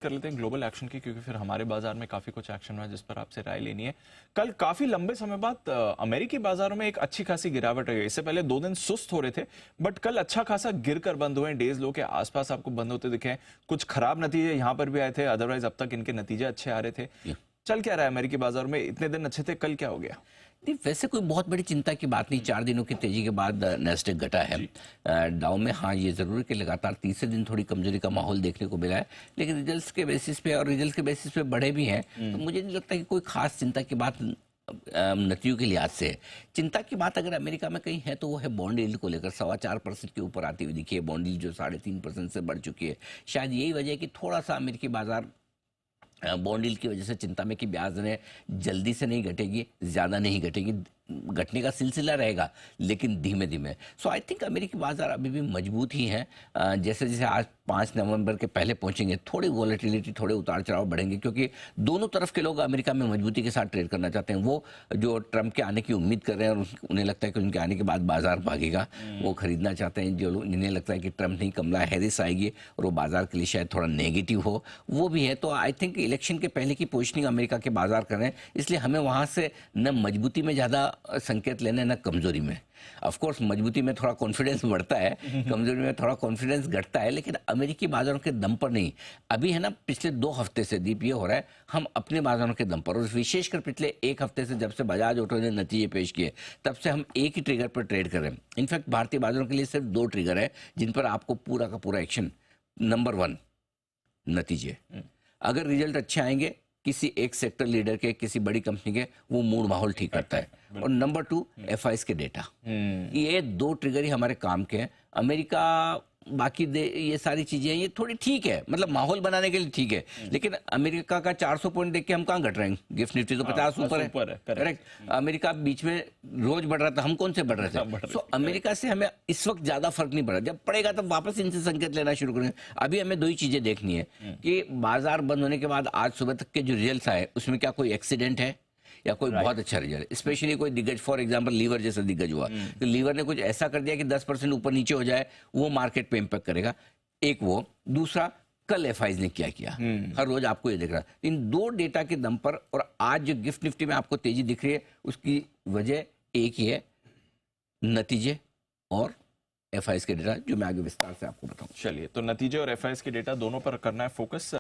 कर लेते हैं ग्लोबल एक्शन की, क्योंकि फिर हमारे बाजार में काफी कुछ एक्शन हुआ है जिस पर आपसे राय लेनी है। कल काफी लंबे समय बाद अमेरिकी बाजारों में एक अच्छी खासी गिरावट रही है। इससे पहले 2 दिन सुस्त हो रहे थे, बट कल अच्छा खासा गिरकर बंद हुए। डेज लो के आसपास आपको बंद होते दिखे हैं। कुछ खराब नतीजे यहाँ पर भी आए थे, अदरवाइज अब तक इनके नतीजे अच्छे आ रहे थे। चल क्या रहा है अमेरिकी बाजारों में? इतने दिन अच्छे थे, कल क्या हो गया? नहीं, वैसे कोई बहुत बड़ी चिंता की बात नहीं। 4 दिनों की तेजी के बाद नेस्डेक घटा है। डाउ में हाँ, ये जरूर है कि लगातार तीसरे दिन थोड़ी कमजोरी का माहौल देखने को मिला है, लेकिन रिजल्ट्स के बेसिस पे और रिजल्ट के बेसिस पे बढ़े भी हैं। तो मुझे नहीं लगता कि कोई खास चिंता की बात नतियों के लिहाज से है। चिंता की बात अगर अमेरिका में कहीं है तो वो है बॉन्ड यील्ड को लेकर। 4.25% के ऊपर आती हुई दिखी है बॉन्ड यील्ड, जो 3.5% से बढ़ चुकी है। शायद यही वजह है कि थोड़ा सा अमेरिकी बाजार बॉन्ड यील्ड की वजह से चिंता में कि ब्याज दरें जल्दी से नहीं घटेगी, ज़्यादा नहीं घटेगी, घटने का सिलसिला रहेगा लेकिन धीमे धीमे। सो आई थिंक अमेरिकी बाजार अभी भी मजबूत ही हैं। जैसे जैसे आज 5 नवंबर के पहले पहुंचेंगे, थोड़ी वॉलेटिलिटी, थोड़े उतार चढ़ाव बढ़ेंगे, क्योंकि दोनों तरफ के लोग अमेरिका में मजबूती के साथ ट्रेड करना चाहते हैं। वो जो ट्रंप के आने की उम्मीद कर रहे हैं और उन्हें लगता है कि उनके आने के बाद बाजार भागेगा, वो खरीदना चाहते हैं। जो लोग जिन्हें लगता है कि ट्रंप नहीं, कमला हैरिस आएगी और वो बाजार के लिए शायद थोड़ा नेगेटिव हो, वो भी है। तो आई थिंक इलेक्शन के पहले की पोजिशनिंग अमेरिका के बाजार कर रहे हैं, इसलिए हमें वहाँ से न मजबूती में ज़्यादा संकेत लेने ना कमजोरी में। ऑफ कोर्स मजबूती में थोड़ा कॉन्फिडेंस बढ़ता है, कमजोरी में थोड़ा कॉन्फिडेंस घटता है, लेकिन अमेरिकी बाजारों के दम पर नहीं। अभी है ना, पिछले 2 हफ्ते से दीप ये हो रहा है, हम अपने बाजारों के दम पर, और विशेषकर पिछले 1 हफ्ते से जब से बजाज ऑटो ने नतीजे पेश किए, तब से हम एक ही ट्रिगर पर ट्रेड कर रहे हैं। इनफैक्ट भारतीय बाजारों के लिए सिर्फ 2 ट्रिगर है जिन पर आपको पूरा का पूरा एक्शन। नंबर 1 नतीजे, अगर रिजल्ट अच्छे आएंगे किसी एक सेक्टर लीडर के, किसी बड़ी कंपनी के, वो मूड माहौल ठीक करता है। और नंबर 2 एफआईएस के डेटा। ये 2 ट्रिगर ही हमारे काम के हैं। अमेरिका बाकी ये सारी चीजें ये थोड़ी ठीक है, मतलब माहौल बनाने के लिए ठीक है, लेकिन अमेरिका का 400 पॉइंट देख के हम कहाँ घट रहे हैं? गिफ्ट निफ्टी तो 50 ऊपर है, करेक्ट। अमेरिका बीच में रोज बढ़ रहा था, हम कौन से बढ़ रहे थे? सो अमेरिका से हमें इस वक्त ज्यादा फर्क नहीं पड़ा। जब पड़ेगा तब वापस इनसे संकेत लेना शुरू करेंगे। अभी हमें 2 ही चीजें देखनी है कि बाजार बंद होने के बाद आज सुबह तक के जो रिजल्ट आए उसमें क्या कोई एक्सीडेंट है या कोई बहुत अच्छा रिजल्ट। स्पेशली कोई दिग्गज, फॉर एग्जांपल लीवर जैसा दिग्गज हुआ, तो लीवर ने कुछ ऐसा कर दिया कि 10% ऊपर नीचे हो जाए, वो मार्केट पे इंपैक्ट करेगा। एक वो, दूसरा कल एफआईज ने क्या किया। हर रोज आपको ये दिख रहा है। इन 2 डेटा के दम पर, और आज जो गिफ्ट निफ्टी में आपको तेजी दिख रही है, उसकी वजह एक ही है, नतीजे और एफआईज के डेटा, जो मैं आगे विस्तार से आपको बताऊं। चलिए, तो नतीजे और एफआईएस के डेटा दोनों पर करना है फोकस।